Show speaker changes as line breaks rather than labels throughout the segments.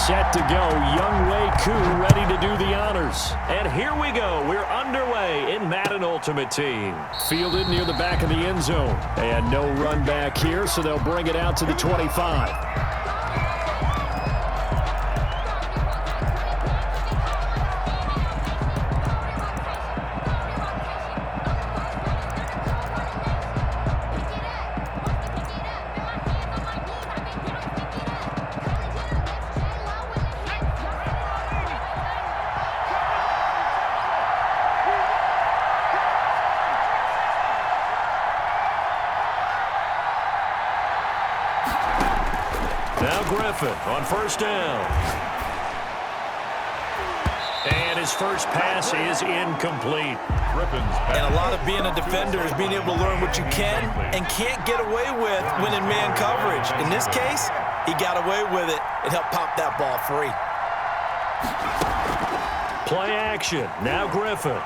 set to go. Younghoe Koo ready to do the honors. And here we go. We're underway in Madden Ultimate Team. Fielded near the back of the end zone. And no run back here, so they'll bring it out to the 25. Now Griffin on first down. And his first pass is incomplete.
And a lot of being a defender is being able to learn what you can and can't get away with when in man coverage. In this case, he got away with it and helped pop that ball free.
Play action. Now Griffin.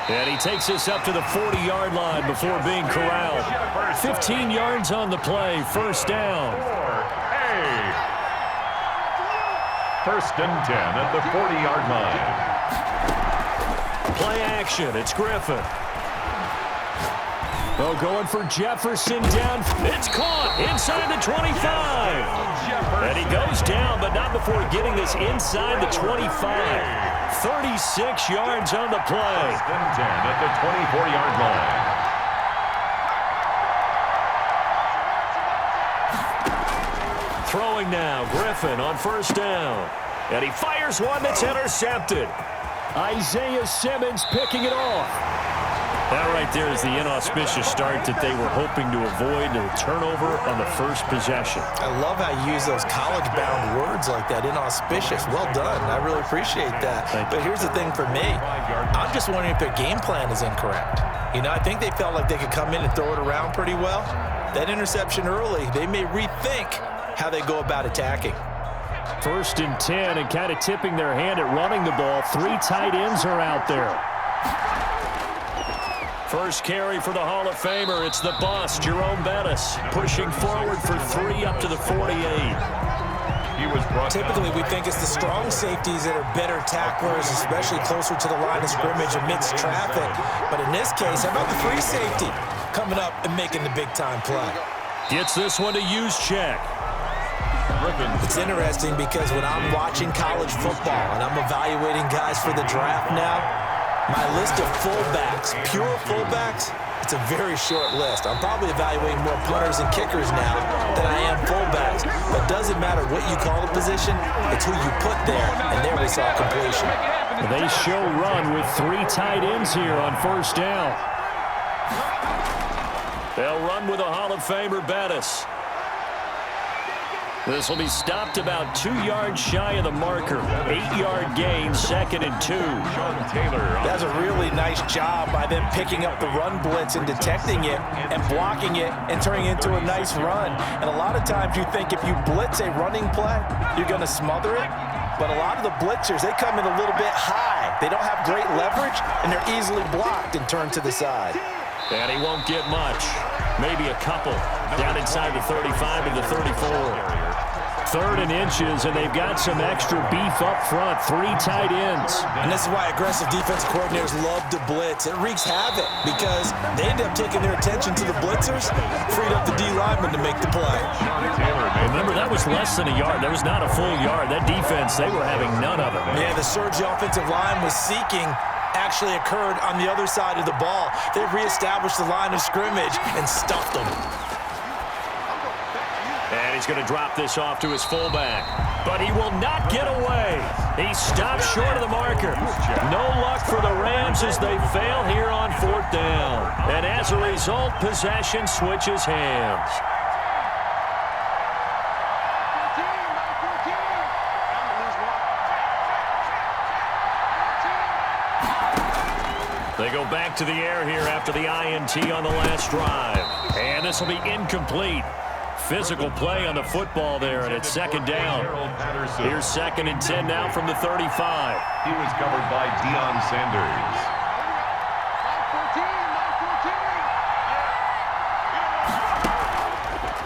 And he takes this up to the 40-yard line before being corralled. 15 yards on the play. First down.
First and 10 at the 40-yard line.
Play action. It's Griffin. Oh, going for Jefferson down. It's caught inside the 25. And he goes down, but not before getting this inside the 25. 36 yards on the play.
First and 10 at the 24-yard line.
Throwing now, Griffin on first down. And he fires one that's intercepted. Isaiah Simmons picking it off. That right there is the inauspicious start that they were hoping to avoid, a turnover on the first possession.
I love how you use those college-bound words like that, inauspicious. Well done. I really appreciate that. But here's the thing for me. I'm just wondering if their game plan is incorrect. You know, I think they felt like they could come in and throw it around pretty well. That interception early, they may rethink how they go about attacking.
First and 10, and kind of tipping their hand at running the ball. 3 tight ends are out there. First carry for the Hall of Famer. It's the boss, Jerome Bettis, pushing forward for 3 up to the 48.
Typically, we think it's the strong safeties that are better tacklers, especially closer to the line of scrimmage amidst traffic. But in this case, how about the free safety coming up and making the big-time play?
Gets this one to use check.
It's interesting because when I'm watching college football and I'm evaluating guys for the draft now, my list of fullbacks, pure fullbacks, it's a very short list. I'm probably evaluating more punters and kickers now than I am fullbacks. But it doesn't matter what you call the position, it's who you put there, and there we saw completion.
They show run with 3 tight ends here on first down. They'll run with a Hall of Famer, Bettis. This will be stopped about 2 yards shy of the marker. 8-yard gain, second and 2.
That's a really nice job by them picking up the run blitz and detecting it and blocking it and turning it into a nice run. And a lot of times you think if you blitz a running play, you're going to smother it. But a lot of the blitzers, they come in a little bit high. They don't have great leverage, and they're easily blocked and turned to the side.
And he won't get much. Maybe a couple. Down inside the 35 and the 34. 3rd and inches, and they've got some extra beef up front. 3 tight ends.
And this is why aggressive defensive coordinators love to blitz. It wreaks havoc because they end up taking their attention to the blitzers, freed up the D lineman to make the play.
Remember, that was less than a yard. That was not a full yard. That defense, they were having none of it.
Yeah, the surge the offensive line was seeking actually occurred on the other side of the ball. They reestablished the line of scrimmage and stuffed them.
And he's going to drop this off to his fullback. But he will not get away. He stops short of the marker. No luck for the Rams as they fail here on 4th down. And as a result, possession switches hands. They go back to the air here after the INT on the last drive. And this will be incomplete. Physical play on the football there, and it's 2nd down. Here's 2nd and 10 now from the 35.
He was covered by Deion Sanders.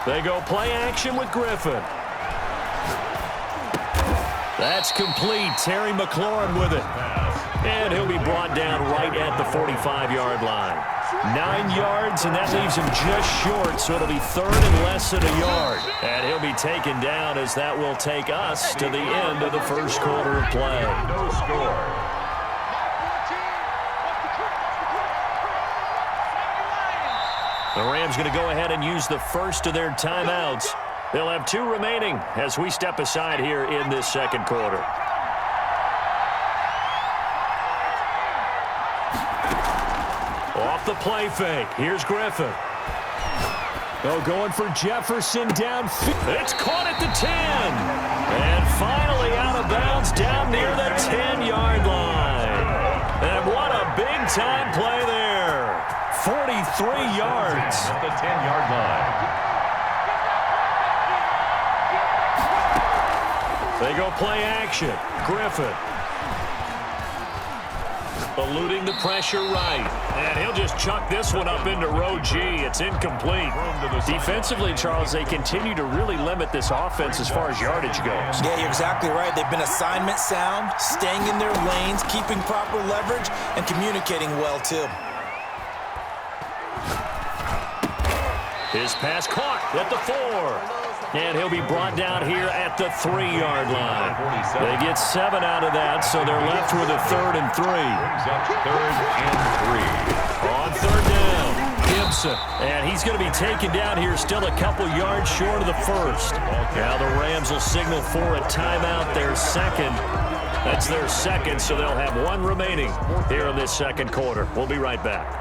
They go play action with Griffin. That's complete. Terry McLaurin with it. And he'll be brought down right at the 45-yard line. 9 yards, and that leaves him just short, so it'll be third and less than a yard. And he'll be taken down as that will take us to the end of the first quarter of play.
No score.
The Rams going to go ahead and use the first of their timeouts. They'll have 2 remaining as we step aside here in this second quarter. Off the play fake. Here's Griffin. Oh, going for Jefferson downfield. It's caught at the 10. And finally out of bounds down near the 10-yard line. And what a big-time play there. 43 yards.
At the 10-yard line.
They go play action. Griffin. Eluding the pressure right. And he'll just chuck this one up into row G. It's incomplete. Defensively, Charles, they continue to really limit this offense as far as yardage goes.
Yeah, you're exactly right. They've been assignment sound, staying in their lanes, keeping proper leverage, and communicating well, too.
His pass caught at the 4. And he'll be brought down here at the 3-yard line. They get 7 out of that, so they're left with a 3rd and 3.
Brings up 3rd and 3.
On 3rd down, Gibson. And he's going to be taken down here still a couple yards short of the first. Now the Rams will signal for a timeout, their second. That's their second, so they'll have 1 remaining here in this second quarter. We'll be right back.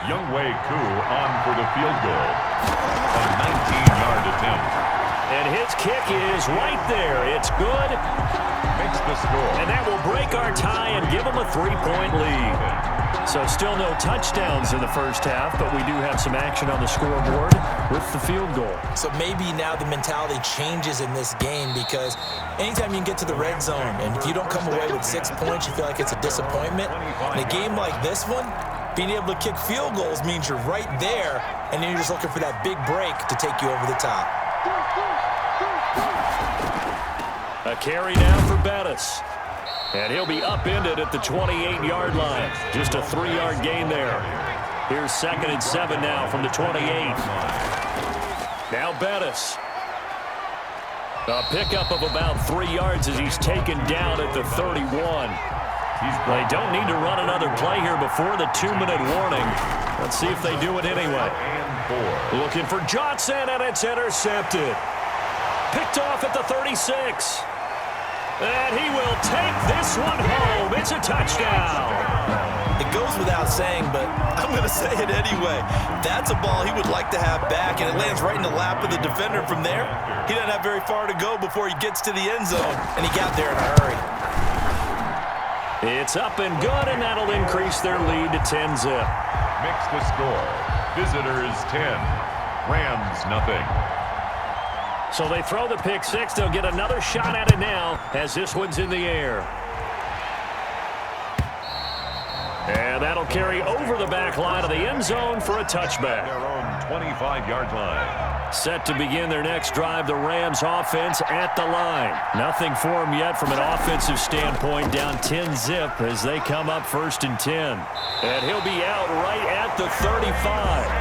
Younghoe Koo on for the field goal. A 19-yard attempt.
And his kick is right there. It's good.
Makes the score.
And that will break our tie and give them a 3-point lead. So still no touchdowns in the first half, but we do have some action on the scoreboard with the field goal.
So maybe now the mentality changes in this game because anytime you can get to the red zone and if you don't come away with 6 points, you feel like it's a disappointment. In a game like this one, being able to kick field goals means you're right there, and then you're just looking for that big break to take you over the top.
A carry down for Bettis. And he'll be upended at the 28-yard line. Just a 3-yard gain there. Here's 2nd and 7 now from the 28. Now Bettis. A pickup of about 3 yards as he's taken down at the 31. They don't need to run another play here before the 2-minute warning. Let's see if they do it anyway. Looking for Johnson, and it's intercepted. Picked off at the 36. And he will take this one home. It's a touchdown.
It goes without saying, but I'm going to say it anyway. That's a ball he would like to have back, and it lands right in the lap of the defender from there. He doesn't have very far to go before he gets to the end zone, and he got there in a hurry.
It's up and good, and that'll increase their lead to 10-zip.
Makes the score. Visitors 10. Rams nothing.
So they throw the pick six. They'll get another shot at it now as this one's in the air. And that'll carry over the back line of the end zone for a touchback.
Their own 25-yard line.
Set to begin their next drive, the Rams offense at the line. Nothing for them yet from an offensive standpoint, down 10-zip as they come up 1st and 10. And he'll be out right at the 35.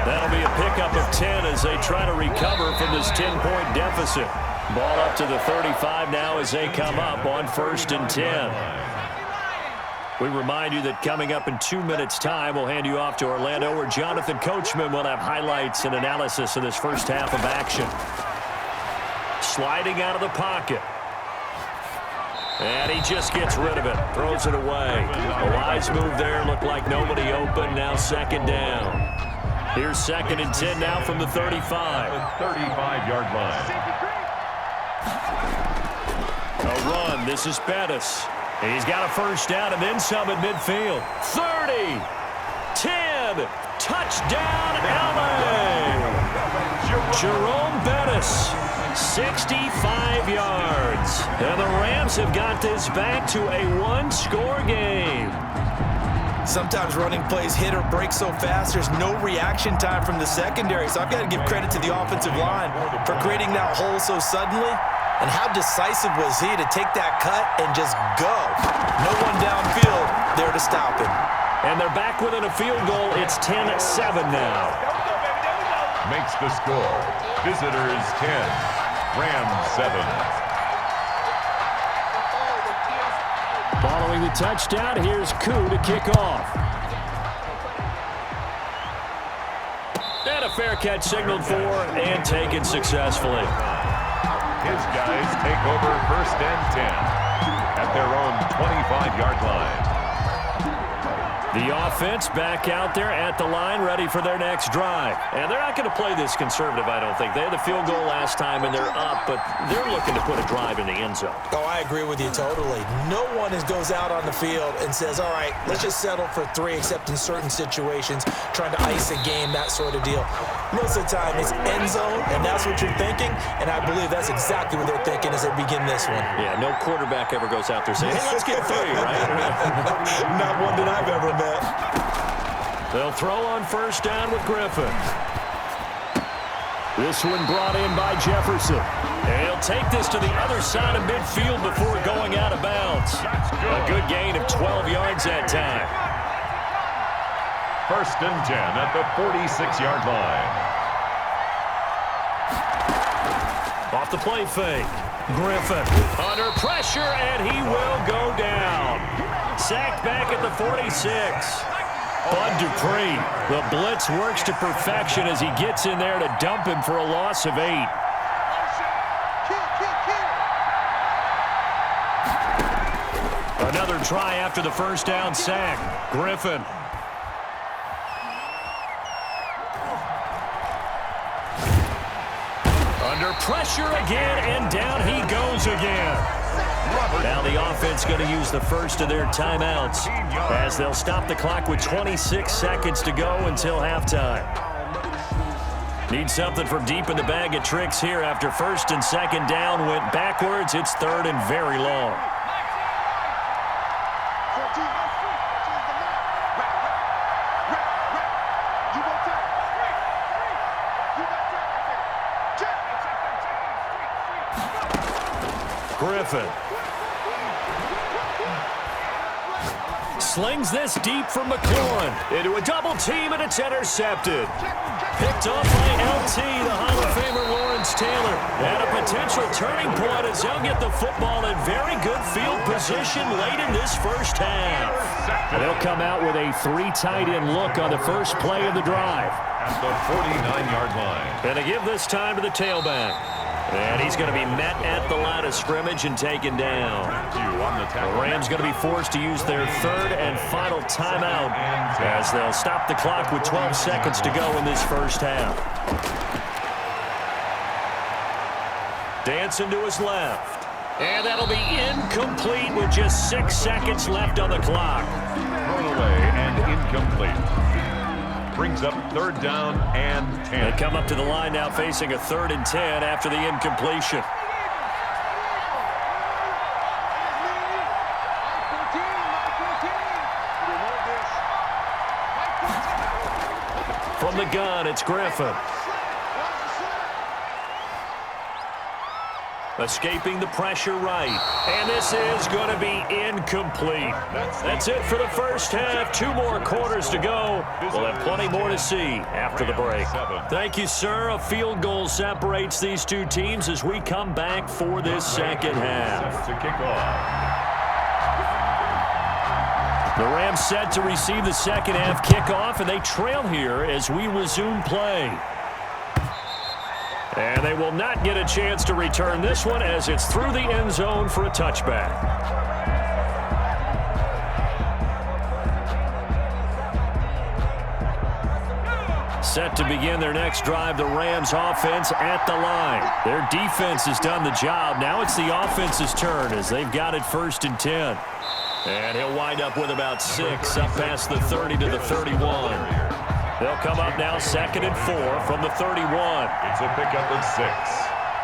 That'll be a pickup of 10 as they try to recover from this 10-point deficit. Ball up to the 35 now as they come up on 1st and 10. We remind you that coming up in 2 minutes' time, we'll hand you off to Orlando, where Jonathan Coachman will have highlights and analysis of this first half of action. Sliding out of the pocket. And he just gets rid of it, throws it away. A wise move there, looked like nobody open, now 2nd down. Here's 2nd and 10 now from the 35.
35-yard line.
A run, this is Bettis. He's got a 1st down and then some at midfield. 30, 10, touchdown LA. Jerome Bettis, 65 yards. And the Rams have got this back to a 1-score game.
Sometimes running plays hit or break so fast, there's no reaction time from the secondary. So I've got to give credit to the offensive line for creating that hole so suddenly And how decisive was he to take that cut and just go? No one downfield there to stop him.
And they're back within a field goal. It's 10-7 now.
Makes the score. Visitors 10, Rams 7.
Following the touchdown, here's Koo to kick off. And a fair catch signaled for and taken successfully.
His guys take over 1st and 10 at their own 25-yard line.
The offense back out there at the line, ready for their next drive. And they're not going to play this conservative, I don't think. They had the field goal last time, and they're up, but they're looking to put a drive in the end zone.
Oh, I agree with you totally. No one goes out on the field and says, all right, let's just settle for 3, except in certain situations, trying to ice a game, that sort of deal. Most of the time, it's end zone, and that's what you're thinking, and I believe that's exactly what they're thinking as they begin this one.
Yeah, no quarterback ever goes out there saying, hey, let's get 3, right?
Not one that I've ever met.
They'll throw on 1st down with Griffin. This one brought in by Jefferson. And he'll take this to the other side of midfield before going out of bounds. A good gain of 12 yards that time.
1st and 10 at the 46-yard line.
Off the play fake. Griffin under pressure, and he will go down. Sacked back at the 46. Bud Dupree. The blitz works to perfection as he gets in there to dump him for a loss of 8. Another try after the 1st down sack. Griffin. Under pressure again, and down he goes again. Now the offense going to use the first of their timeouts as they'll stop the clock with 26 seconds to go until halftime. Need something from deep in the bag of tricks here after 1st and 2nd down went backwards. It's 3rd and very long. Griffin. Slings this deep from McLaurin into a double team, and it's intercepted. Picked off by LT, the Hall of Famer Lawrence Taylor. And a potential turning point as they'll get the football in very good field position late in this 1st half. And they'll come out with a 3 tight end look on the first play of the drive.
At the 49-yard line.
And they give this time to the tailback. And he's going to be met at the line of scrimmage and taken down. The Rams going to be forced to use their 3rd and final timeout as they'll stop the clock with 12 seconds to go in this 1st half. Dancing to his left. And that'll be incomplete with just 6 seconds left on the clock.
Thrown away and incomplete. Brings up 3rd down and 10.
They come up to the line now facing a 3rd and 10 after the incompletion. From the gun, it's Griffin. Escaping the pressure right. And this is going to be incomplete. That's it for the 1st half. 2 more quarters to go. We'll have plenty more to see after the break. Thank you, sir. A field goal separates these 2 teams as we come back for this 2nd half.
To kick off.
The Rams set to receive the 2nd half kickoff, and they trail here as we resume play. And they will not get a chance to return this one as it's through the end zone for a touchback. Set to begin their next drive, the Rams offense at the line. Their defense has done the job. Now it's the offense's turn as they've got it 1st and 10. And he'll wind up with about 6 up past the 30 to the 31. They'll come up now 2nd and 4 from the 31.
It's a pickup of 6.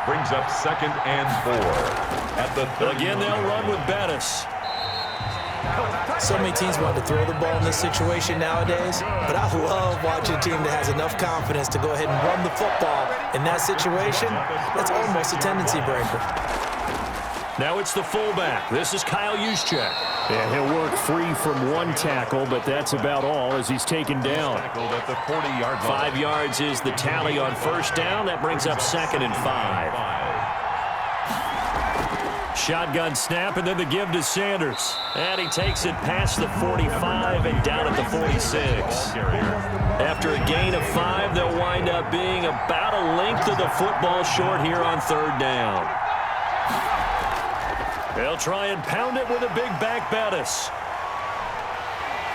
Brings up 2nd and 4 at the 30.
Again, they'll run with Bettis.
So many teams want to throw the ball in this situation nowadays, but I love watching a team that has enough confidence to go ahead and run the football in that situation. That's almost a tendency breaker.
Now it's the fullback. This is Kyle Juszczyk. And he'll work free from one tackle, but that's about all as he's taken down.
At the 40-yard line.
5 yards is the tally on first down. That brings up 2nd and 5. Shotgun snap, and then the give to Sanders. And he takes it past the 45 and down at the 46. After a gain of 5, they'll wind up being about a length of the football short here on 3rd down. They'll try and pound it with a big back Bettis.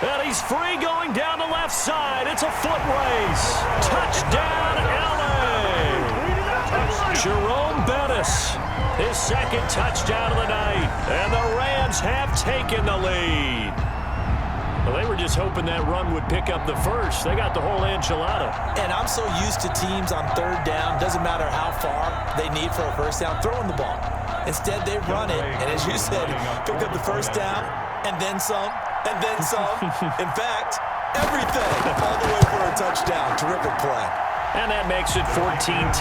And he's free going down the left side. It's a foot race. Touchdown, L.A. Jerome Bettis, his 2nd touchdown of the night. And the Rams have taken the lead. Well, they were just hoping that run would pick up the first. They got the whole enchilada.
And I'm so used to teams on 3rd down, doesn't matter how far they need for a first down, throwing the ball. Instead, they run it, and as you said, pick up the first down, and then some, and then some. In fact, everything, all the way for a touchdown. Terrific play.
And that makes it 14-10.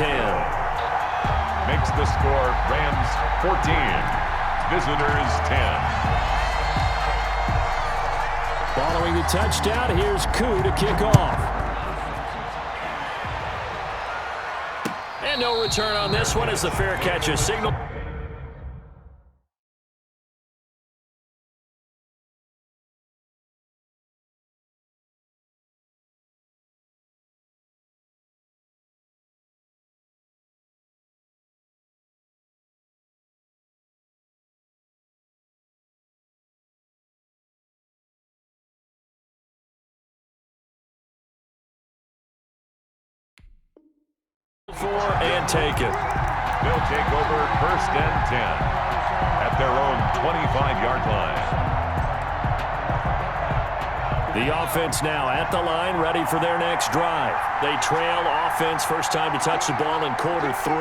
Makes the score Rams 14, visitors 10.
Following the touchdown, here's Koo to kick off. And no return on this one as the fair catch is signaled. And take it.
They'll take over 1st and 10 at their own 25-yard line.
The offense now at the line, ready for their next drive. They trail offense, first time to touch the ball in quarter 3,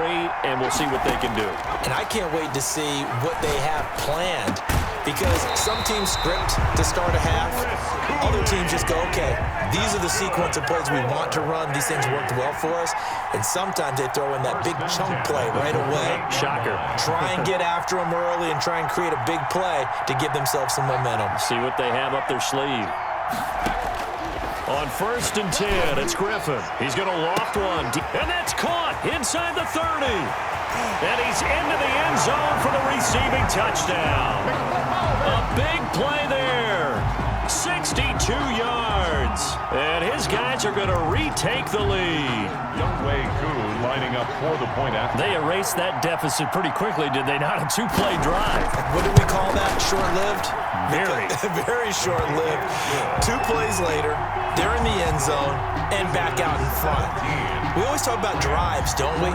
and we'll see what they can do.
And I can't wait to see what they have planned, because some teams script to start a half. Other teams just go, okay, these are the sequence of plays we want to run. These things worked well for us. And sometimes they throw in that big chunk play right away.
Shocker.
Try and get after them early and try and create a big play to give themselves some momentum.
See what they have up their sleeve. On 1st and 10, it's Griffin. He's going to loft one. And that's caught inside the 30. And he's into the end zone for the receiving touchdown. A big play there. 62 yards. And his guys are going to retake the lead.
Youngway Koo lining up for the point after.
They erased that deficit pretty quickly, did they not? A 2-play drive.
What do we call that? Short-lived?
Very.
Very short-lived. 2 plays later, they're in the end zone and back out in front. We always talk about drives, don't we?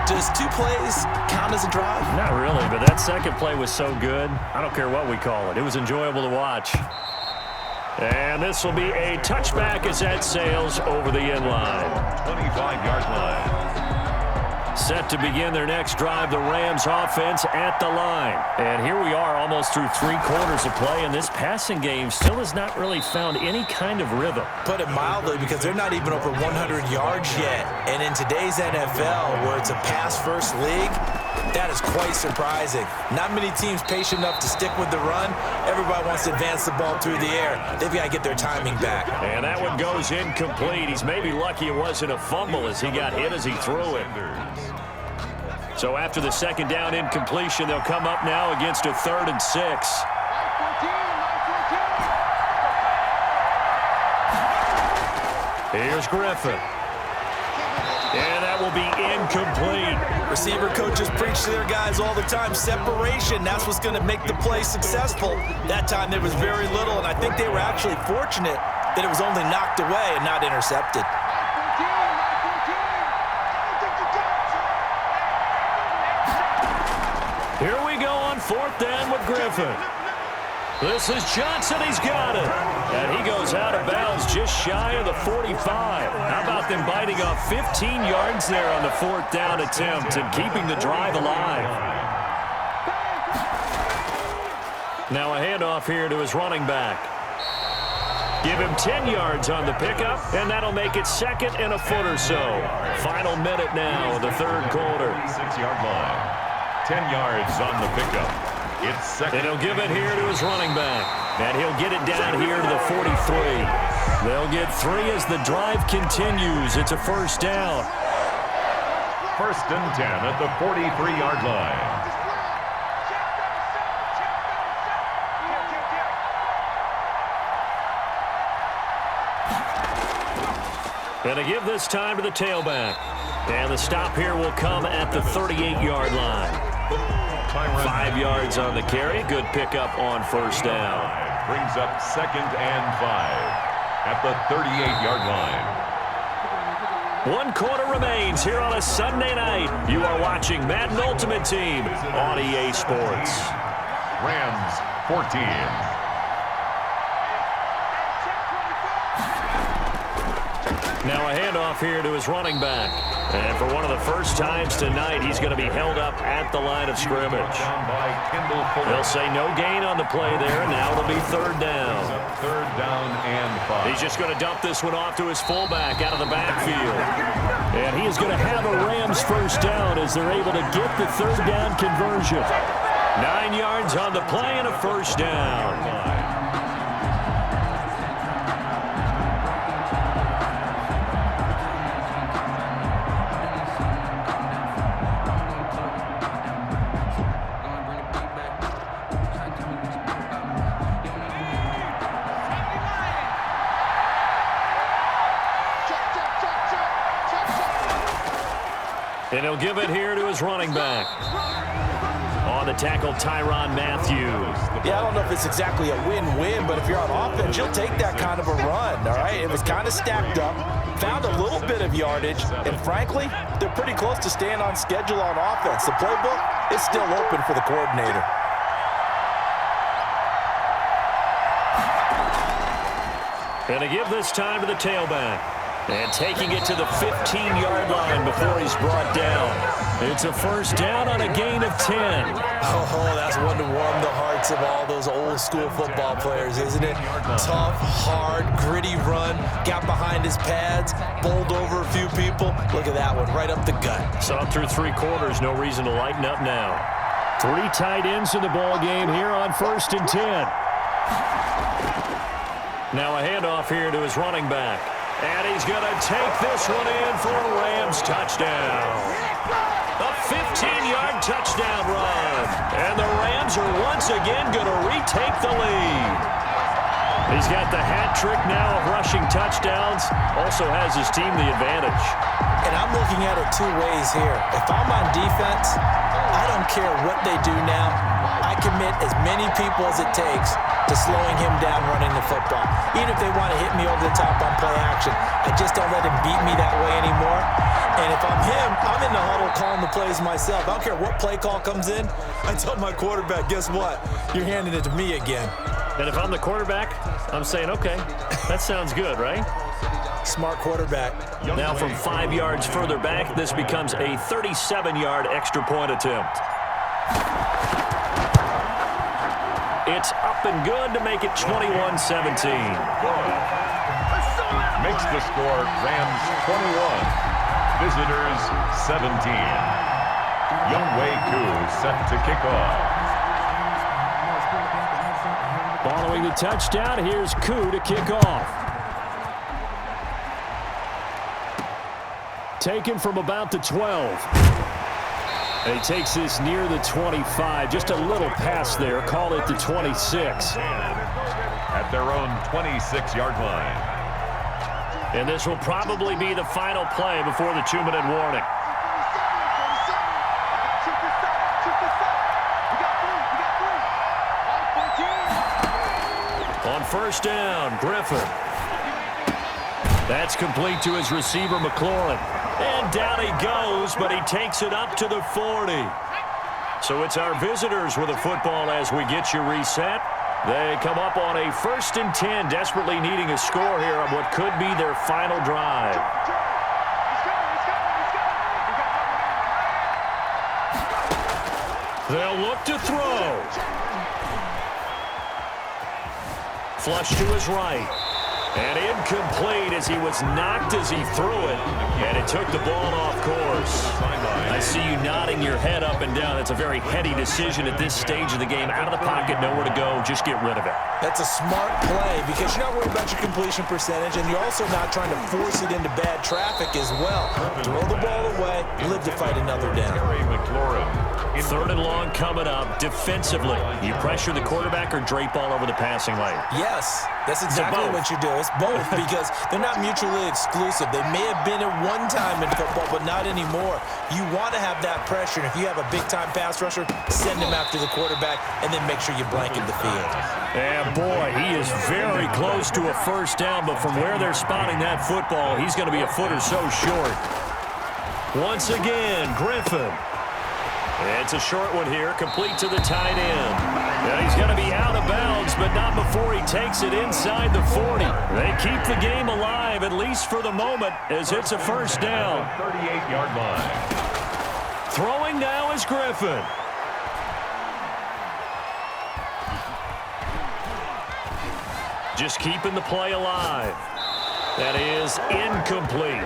Does 2 plays count as a drive?
Not really, but that second play was so good. I don't care what we call it. It was enjoyable to watch. And this will be a touchback as that sails over the end line.
25-yard line.
Set to begin their next drive, the Rams offense at the line. And here we are almost through 3 quarters of play, and this passing game still has not really found any kind of rhythm.
Put it mildly, because they're not even over 100 yards yet. And in today's NFL, where it's a pass-first league, that is quite surprising. Not many teams patient enough to stick with the run. Everybody wants to advance the ball through the air. They've got to get their timing back.
And that one goes incomplete. He's maybe lucky it wasn't a fumble as he got hit as he threw it. So after the second down incompletion, they'll come up now against a 3rd and 6. Here's Griffin. And that will be incomplete.
Receiver coaches preach to their guys all the time. Separation, that's what's going to make the play successful. That time there was very little, and I think they were actually fortunate that it was only knocked away and not intercepted.
Here we go on 4th down with Griffin. This is Johnson. He's got it. And he goes out of bounds just shy of the 45. How about them biting off 15 yards there on the 4th down attempt and keeping the drive alive? Now a handoff here to his running back. Give him 10 yards on the pickup, and that'll make it 2nd and a foot or so. Final minute now of the 3rd quarter.
6-yard line. 10 yards on the pickup. It's second.
And he'll give it here to his running back. And he'll get it down here to the 43. They'll get 3 as the drive continues. It's a first down.
First and 10 at the 43-yard line.
And to give this time to the tailback. And the stop here will come at the 38-yard line. 5 yards on the carry. Good pickup on first down.
Brings up second and 5 at the 38-yard line.
1 quarter remains here on a Sunday night. You are watching Madden Ultimate Team on EA Sports.
Rams 14.
Now a handoff here to his running back. And for one of the first times tonight, he's going to be held up at the line of scrimmage. They'll say no gain on the play there, and now it'll be third down.
Third down and 5.
He's just going to dump this one off to his fullback out of the backfield. And he is going to have a Rams first down as they're able to get the third down conversion. 9 yards on the play and a first down. And he'll give it here to his running back. On the tackle, Tyrann Mathieu.
Yeah, I don't know if it's exactly a win-win, but if you're on offense, you'll take that kind of a run, all right? It was kind of stacked up, found a little bit of yardage, and frankly, they're pretty close to staying on schedule on offense. The playbook is still open for the coordinator.
And to give this time to the tailback. And taking it to the 15-yard line before he's brought down. It's a first down on a gain of 10.
Oh, that's one to warm the hearts of all those old-school football players, isn't it? Tough, hard, gritty run. Got behind his pads, bowled over a few people. Look at that one, right up the gut.
Saw it through 3 quarters. No reason to lighten up now. 3 tight ends in the ball game here on first and 10. Now a handoff here to his running back. And he's going to take this one in for a Rams touchdown. A 15-yard touchdown run. And the Rams are once again going to retake the lead. He's got the hat trick now of rushing touchdowns. Also has his team the advantage.
And I'm looking at it 2 ways here. If I'm on defense, I don't care what they do now. I commit as many people as it takes to slowing him down running the football. Even if they want to hit me over the top on play action, I just don't let him beat me that way anymore. And if I'm him, I'm in the huddle calling the plays myself. I don't care what play call comes in. I tell my quarterback, guess what? You're handing it to me again.
And if I'm the quarterback, I'm saying, okay, that sounds good, right?
Smart quarterback.
Now from 5 yards further back, this becomes a 37-yard extra point attempt. It's up and good to make it 21-17.
Makes the score Rams 21, visitors 17. Younghoe Koo set to kick off.
Following the touchdown, here's Koo to kick off. Taken from about the 12. And he takes this near the 25. Just a little pass there. Call it the 26.
At their own 26-yard line.
And this will probably be the final play before the 2-minute warning. On first down, Griffin. That's complete to his receiver, McLaurin. And down he goes, but he takes it up to the 40. So it's our visitors with the football as we get you reset. They come up on a 1st and 10, desperately needing a score here on what could be their final drive. They'll look to throw. Flush to his right. And incomplete as he was knocked as he threw it, and it took the ball off course. I see you nodding your head up and down. It's a very heady decision at this stage of the game. Out of the pocket, nowhere to go, just get rid of it.
That's a smart play because you're not worried about your completion percentage, and you're also not trying to force it into bad traffic as well. Throw the ball away, live to fight another down.
3rd and long coming up. Defensively, you pressure the quarterback or drape all over the passing lane?
Yes, that's exactly what you do. It's both because they're not mutually exclusive. They may have been at one time in football, but not anymore. You want to have that pressure, and if you have a big-time pass rusher, send him after the quarterback, and then make sure you blanket the field.
And boy, he is very close to a first down, but from where they're spotting that football, he's going to be a foot or so short. Once again, Griffin. It's a short one here, complete to the tight end. And he's going to be out of bounds, but not before he takes it inside the 40. They keep the game alive, at least for the moment, as it's a first down.
38-yard line.
Throwing now is Griffin. Just keeping the play alive. That is incomplete.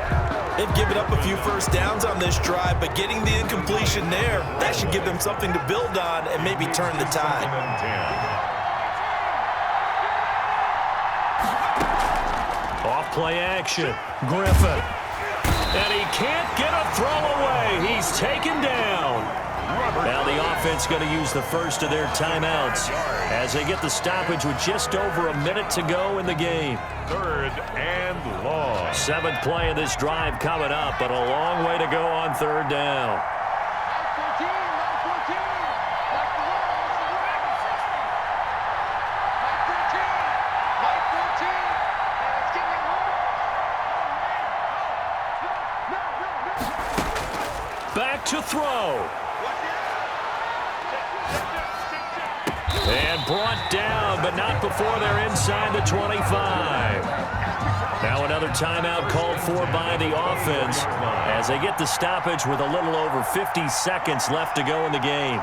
They've given up a few first downs on this drive, but getting the incompletion there, that should give them something to build on and maybe turn the tide.
Off play action. Griffin. And he can't get a throw away. He's taken down. Now the offense going to use the first of their timeouts as they get the stoppage with just over a minute to go in the game.
3rd and long.
7th play of this drive coming up, but a long way to go on 3rd down. Back to throw. And brought down, but not before they're inside the 25. Now another timeout called for by the offense as they get the stoppage with a little over 50 seconds left to go in the game.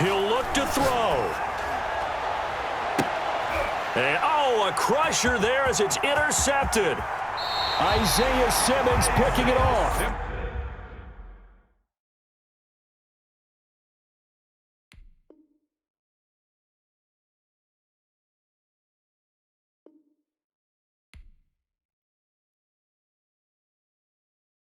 He'll look to throw. And, a crusher there as it's intercepted. Isaiah Simmons picking it off.